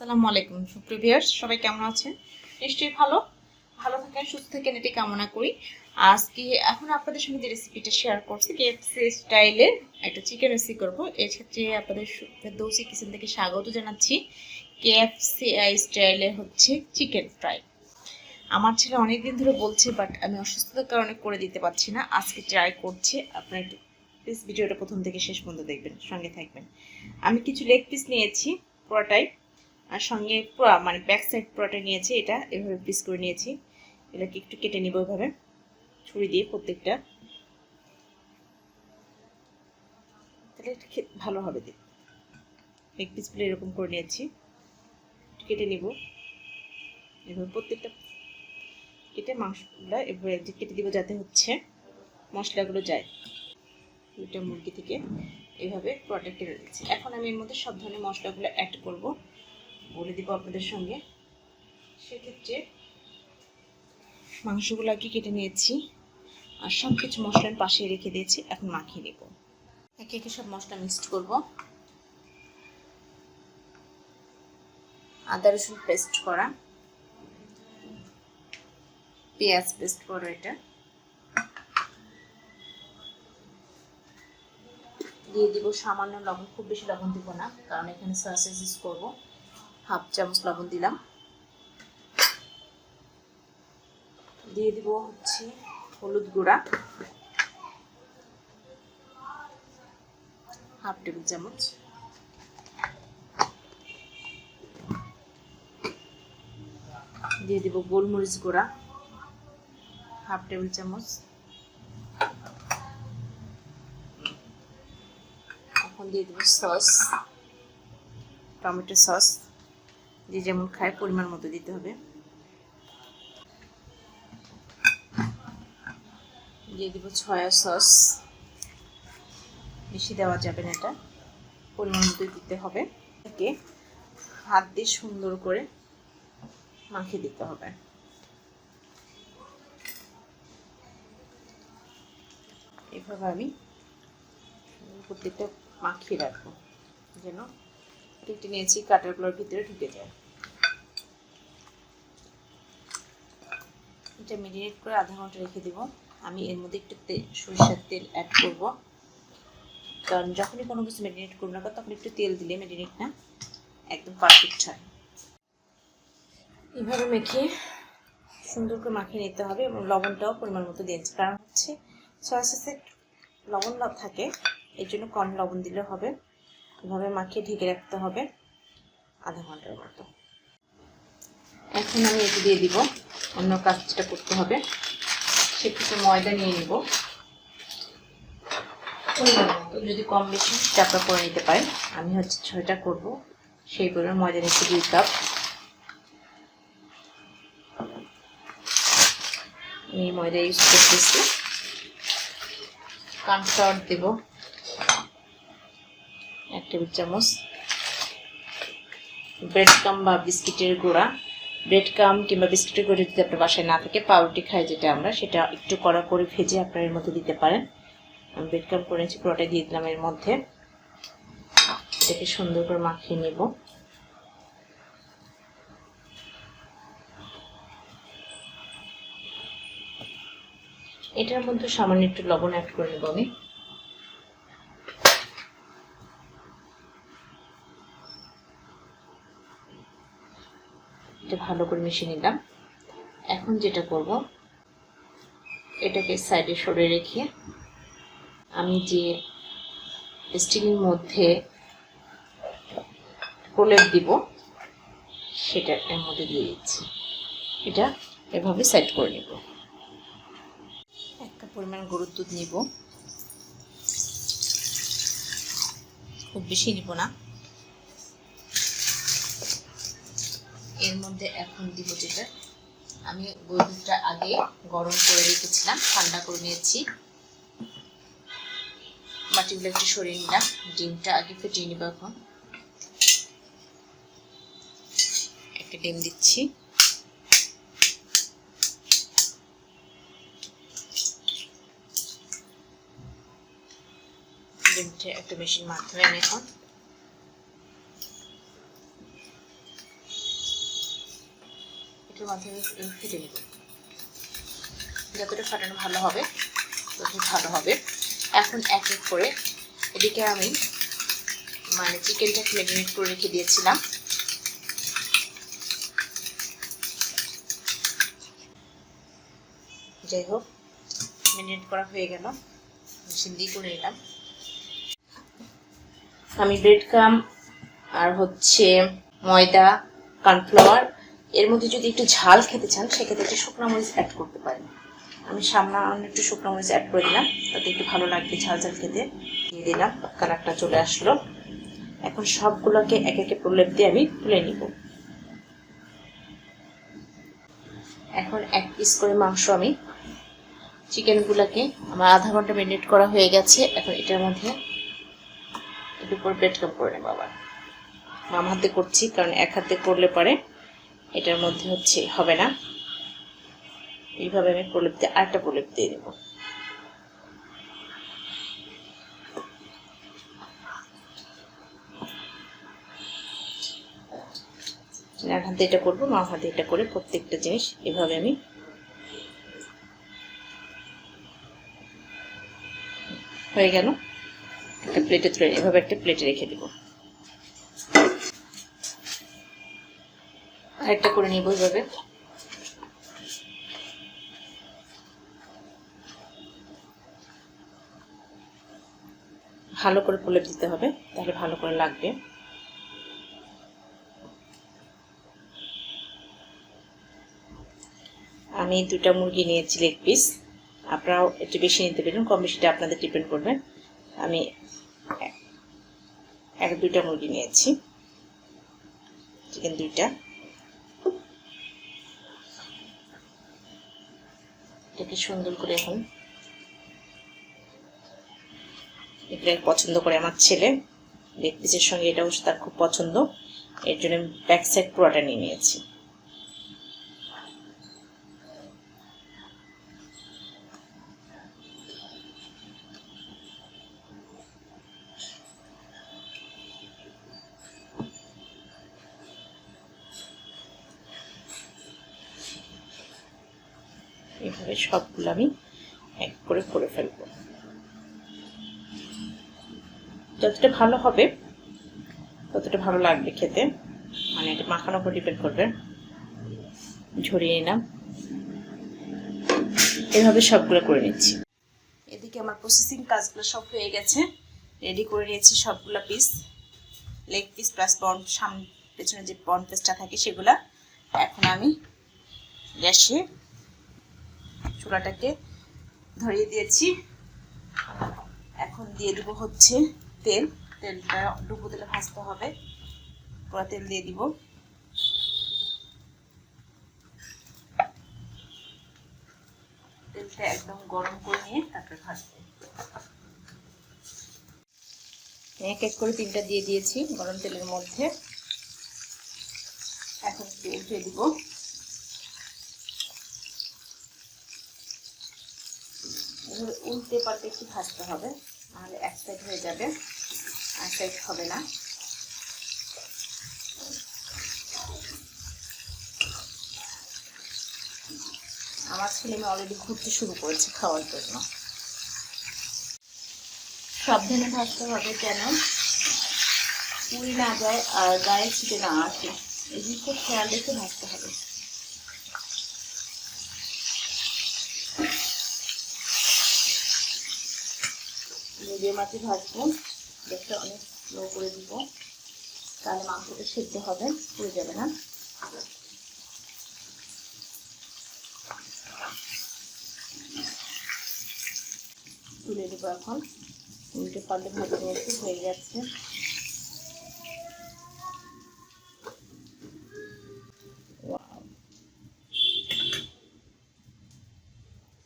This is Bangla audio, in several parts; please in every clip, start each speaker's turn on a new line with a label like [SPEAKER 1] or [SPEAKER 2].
[SPEAKER 1] আসসালামু আলাইকুম সুপ্রিয় ভিউয়ার্স, সবাই কেমন আছেন? নিশ্চয়ই ভালো থাকেন, সুস্থ থাকেন, এটাই কামনা করি। আজকে এখন আপনাদের সঙ্গে যে রেসিপিটা শেয়ার করছি, কেএফসি স্টাইলের একটা চিকেন রেসিপি করবো। এর ক্ষেত্রে আপনাদের ফেরদৌসি কিচেন থেকে স্বাগত জানাচ্ছি। কেএফসি স্টাইলের হচ্ছে চিকেন ফ্রাই। আমার ছেলে অনেকদিন ধরে বলছে, বাট আমি অসুস্থতার কারণে করে দিতে পারছি না। আজকে ট্রাই করছি। আপনারা একটু প্লিজ ভিডিওটা প্রথম থেকে শেষ পর্যন্ত দেখবেন, সঙ্গে থাকবেন। আমি কিছু লেগ পিস নিয়েছি পুরোটাই, আর সঙ্গে পুরো মানে ব্যাক সাইড পুরোটা নিয়েছি। এটা এভাবে পিস করে নিয়েছি। এটাকে একটু কেটে নিব এভাবে ছুরি দিয়ে প্রত্যেকটা, তাহলে এটা খেতে ভালো হবে। লেগ পিসগুলো এরকম করে নিয়েছি, কেটে নিব এভাবে প্রত্যেকটা কেটে মাংসগুলো এভাবে কেটে দিব যাতে হচ্ছে মশলাগুলো যায়। দুইটা মুরগি থেকে এইভাবে পুরোটা কেটে দিচ্ছি। এখন আমি এর মধ্যে সব ধরনের মশলাগুলো অ্যাড করব, বলে দিব আপনাদের সঙ্গে। সেক্ষেত্রে মাংসগুলো আগে কেটে নিয়েছি আর সব কিছু মশলার পাশে রেখে দিয়েছি। এখন মাখিয়ে নেব। একে একে সব মশলা মিক্সড করব। আদা রসুন পেস্ট করা, পেঁয়াজ পেস্ট করা, এটা দিয়ে দিব সামান্য লবণ, খুব বেশি লবণ দিব না কারণ এখানে সসেস ইউজ করব। হাফ চামচ লবণ দিলাম। দিয়ে দিব হচ্ছে হলুদ গুঁড়া হাফ টেবিল চামচ, দিয়ে দিব গোলমরিচ গুঁড়া হাফ টেবিল চামচ। এখন দিয়ে দিব সস, টমেটো সস, যে যেমন খায় পরিমাণ মতো দিতে হবে। দিয়ে দিব সয়া সস, বেশি দেওয়া যাবে না, এটা পরিমাণ মতো দিতে হবে। এটাকে হাত দিয়ে সুন্দর করে মাখিয়ে দিতে হবে। এভাবে আমি প্রত্যেকটা মাখিয়ে রাখবো যেন কেটে নিয়েছি কাটারগুলোর ভিতরে ঢুকে যায়। এটা মেরিনেট করে আধা ঘন্টা রেখে দেবো। আমি এর মধ্যে একটু সরিষার তেল অ্যাড করব, কারণ যখনই কোনো কিছু মেরিনেট করবো না তখন একটু তেল দিলে মেরিনেট না একদম পারফেক্ট হয়। এভাবে মেখে সুন্দর করে মাখিয়ে নিতে হবে এবং লবণটাও পরিমাণ মতো দিয়েছি, কারণ হচ্ছে সয়া সসে লবণ না থাকে, এর জন্য কম লবণ দিলে হবে। এভাবে মাখিয়ে ঢেকে রাখতে হবে আধা ঘন্টার মতো। এখন আমি এটি দিয়ে দিব। অন্য কাজটা করতে হবে, সেক্ষেত্রে ময়দা নিয়ে নিব। যদি কম বেশি চাপড়া করে নিতে পারেন, আমি হচ্ছে 6টা করব, সেই পরিমাণ ময়দা নিচ্ছি 2 কাপ। আমি ময়দা ইউজ করতেছি। কর্নফ্লাওয়ার দেব 1 টেবিল চামচ। ব্রেড কাম বা বিস্কিটের গুঁড়া, ব্রেড কাম কিংবা বিস্কিটের গুঁড়া যদি আপনার বাসায় না থাকে, পাউরুটি খাই যেটা আমরা, সেটা একটু কড়া করে ভেজে আপনার এর মধ্যে দিতে পারেন। আমি ব্রেড কাম করে নিচ্ছি, পুরোটাই দিয়ে দিলাম এর মধ্যে। এটাকে সুন্দর করে মাখিয়ে নেব। এটার মধ্যে সামান্য একটু লবণ অ্যাড করে নেব আমি। এটা ভালো করে মিশিয়ে নিলাম। এখন যেটা করব, এটাকে সাইডে সরে রেখে আমি যে স্টিমের মধ্যে প্রলেপ দিব সেটা এর মধ্যে দিয়ে দিচ্ছি। এটা এভাবে সাইড করে নেব। 1 কাপ পরিমাণ গরুর দুধ নিব, খুব বেশি নিব না। এর মধ্যে এখন দিব যেটা, আমি গরুর দুধটা আগে গরম করে রেখেছিলাম, ঠান্ডা করে নিয়েছি। বাটিগুলো একটু সরিয়ে নিলাম। ডিমটা আগে ফেটিয়ে নিব। এখন একটা ডিম দিচ্ছি। ডিমটা একটা মেশিন মাধ্যমে আমি এখন একটু মাঝে ফেটে নেব, যতটা ফাটানো ভালো হবে ততটা ভালো হবে। এখন এক এক করে এদিকে আমি মানে চিকেনটাকে ম্যারিনেট করে রেখে দিয়েছিলাম, যাই হোক ম্যারিনেট করা হয়ে গেল, মেশিন দিয়ে করে নিলাম। আমি ব্রেড ক্রাম আর হচ্ছে ময়দা, কর্নফ্লাওয়ার, এর মধ্যে যদি একটু ঝাল খেতে চান সেক্ষেত্রে একটু শুকনো মরিচ অ্যাড করতে পারেন। আমি সামান্য একটু শুকনো মরিচ অ্যাড করে দিলাম, তাতে একটু ভালো লাগবে ঝাল ঝাল খেতে। দিয়ে দিলাম, কালারটা চলে আসলো। এখন সবগুলোকে এক একে প্রলেপ দিয়ে আমি তুলে নিব। এখন এক পিস করে মাংস আমি চিকেনগুলোকে আমার আধা ঘন্টা ম্যারিনেট করা হয়ে গেছে। এখন এটার মধ্যে একটু করে ব্রেড ক্রাম্ব করে নেব। আবার বাম হাতে করছি, কারণ এক হাতে করলে পরে এটার মধ্যে হচ্ছে হবে না। এইভাবে আমি প্রলেপ দিয়ে আরেকটা প্রলেপ দিয়ে দেব। এক হাতে এটা করবো, বাম হাতে এটা করে প্রত্যেকটা জিনিস এভাবে আমি হয়ে গেল। একটা প্লেটে তুলে এভাবে একটা প্লেটে রেখে দেব। আরেকটা করে নিব এইভাবে। ভালো করে প্রলেপ দিতে হবে, তাহলে ভালো করে লাগবে। আমি 2টা মুরগি নিয়েছি লেগ পিস, আপনারাও একটু বেশি নিতে পারেন, কম বেশিটা আপনাদের ডিপেন্ড করবে। আমি 2টা মুরগি নিয়েছি, চিকেন 2টা। এটাকে সুন্দর করে এখন এটা পছন্দ করে আমার ছেলে, লেগ পিসের সঙ্গে এটা অবশ্য তার খুব পছন্দ, এর জন্য ব্যাক সাইড পুরোটা নিয়ে নিয়েছি। এভাবে সবগুলো আমি এক করে করে ফেলবো। যতটা ভালো হবে ততটা ভালো লাগবে খেতে, মানে এটা মাখানোর উপর ডিপেন্ড করবে। ঝরিয়ে নিলাম, এভাবে সবগুলো করে নিচ্ছি। এদিকে আমার প্রসেসিং কাজগুলো সব হয়ে গেছে, রেডি করে নিয়েছি সবগুলো পিস, লেগ পিস প্লাস বন সামনে পেছনে যে বন পিসটা থাকে সেগুলা। এখন আমি গ্যাসে চুলাটাকে ধরিয়ে দিয়েছি। এখন দিয়ে দিব হচ্ছে তেল, তেলটা ডুবো তেলে ভাজতে হবে, পুরো তেল দিয়ে দিব। তেলটা একদম গরম করে নিয়ে তারপরে ভাজবো। এক এক করে 3টা দিয়ে দিয়েছি গরম তেলের মধ্যে। এখন উঠে দিব। উল্টে পাল্টে একটু ভাজতে হবে, নাহলে এক সাইড হয়ে যাবে, আর সাইড হবে না। আমার ছেলে মেয়ে অলরেডি ঘুরতে শুরু করেছে খাওয়ার জন্য। সাবধানে ভাজতে হবে যেন পুড়ে না যায় আর গায়ে ছিটে না আসে, এই দিকে খুব খেয়াল রেখে ভাজতে হবে। মিডিয়াম আঁচে ভাজবো, গ্যাসটা অনেক স্লো করে দিব, তাহলে মাংসটা সেদ্ধ হবে, পুড়ে যাবে না। তুলে দেবো এখন, উল্টে পাল্টে ভাজে নিয়েছি, হয়ে যাচ্ছে।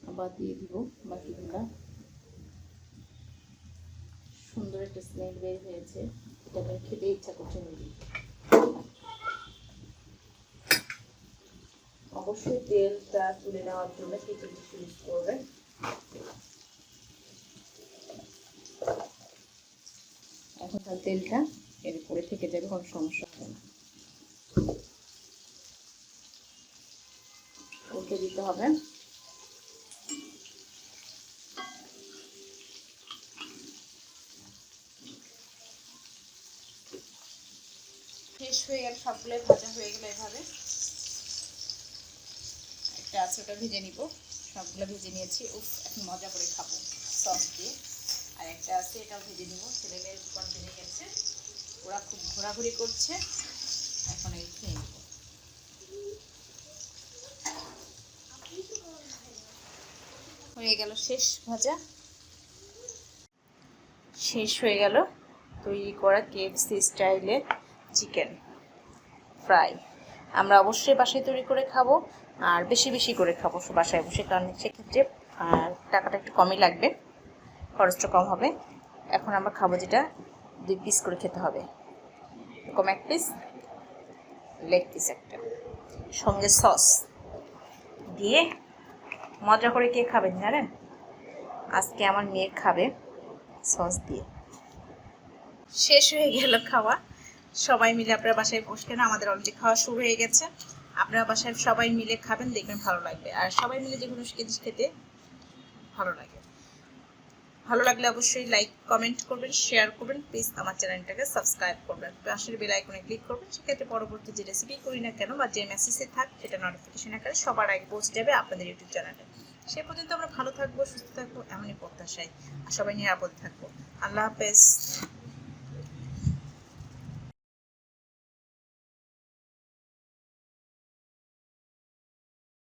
[SPEAKER 1] আবার দিয়ে দিব বাকিগুলা। সুন্দর একটা স্মেল বের হয়েছে, এটা আমার খেতে ইচ্ছা করছে নিজে। অবশ্যই তেলটা তুলে নেওয়ার জন্য কিছু কিছু ইউজ করবেন। এখন তার তেলটা এর উপরে থেকে যাবে, কোনো সমস্যা হবে না। দিতে হবে। ফ্রেশ হয়ে গেল, সবগুলো ভাজা হয়ে গেলে এভাবে একটা আছে ওটা ভেজে নিব। সবগুলো ভেজে নিয়েছি। উফ, এখন মজা করে খাবো সস দিয়ে। আর একটা আছে, এটাও ভেজে নিব। ছেলে মেয়ের উপর ভেজে গেছে, ওরা খুব ঘোরাঘুরি করছে, এখন এই খেয়ে নেব। হয়ে গেল শেষ ভাজা, শেষ হয়ে গেল তৈরি করা কেএফসি স্টাইলে চিকেন ফ্রাই। আমরা অবশ্যই বাসায় তৈরি করে খাবো, আর বেশি বেশি করে খাবো বাসায় বসে, কারণ সেক্ষেত্রে টাকাটা একটু কমই লাগবে, খরচটা কম হবে। এখন আমরা খাবো যেটা 2 পিস করে খেতে হবে, এরকম 1 পিস, লেগ পিস একটা, সঙ্গে সস দিয়ে মজা করে। কে খাবেন জানেন? আজকে আমার মেয়ে খাবে সস দিয়ে। শেষ হয়ে গেল খাওয়া। সবাই মিলে আপনারা বাসায় বসলেন, আমাদের অলরেডি খাওয়া শুরু হয়ে গেছে। আপনারা বাসায় সবাই মিলে খাবেন, দেখবেন ভালো লাগবে। আর সবাই মিলে যে কোনো জিনিস খেতে ভালো লাগে। ভালো লাগলে অবশ্যই লাইক কমেন্ট করবেন, শেয়ার করবেন, প্লিজ আমার চ্যানেলটাকে সাবস্ক্রাইব করবেন, পাশের বেল আইকনে ক্লিক করবেন। সেক্ষেত্রে পরবর্তী যে রেসিপি করি না কেন বা যে মেসেজে থাক, সেটা নোটিফিকেশন আকারে সবার আগে পৌঁছে যাবে আপনাদের ইউটিউব চ্যানেলে। সে পর্যন্ত আমরা ভালো থাকবো, সুস্থ থাকবো, এমনই প্রত্যাশায়। আর সবাই নিরাপদে থাকবো। আল্লাহ হাফেজ।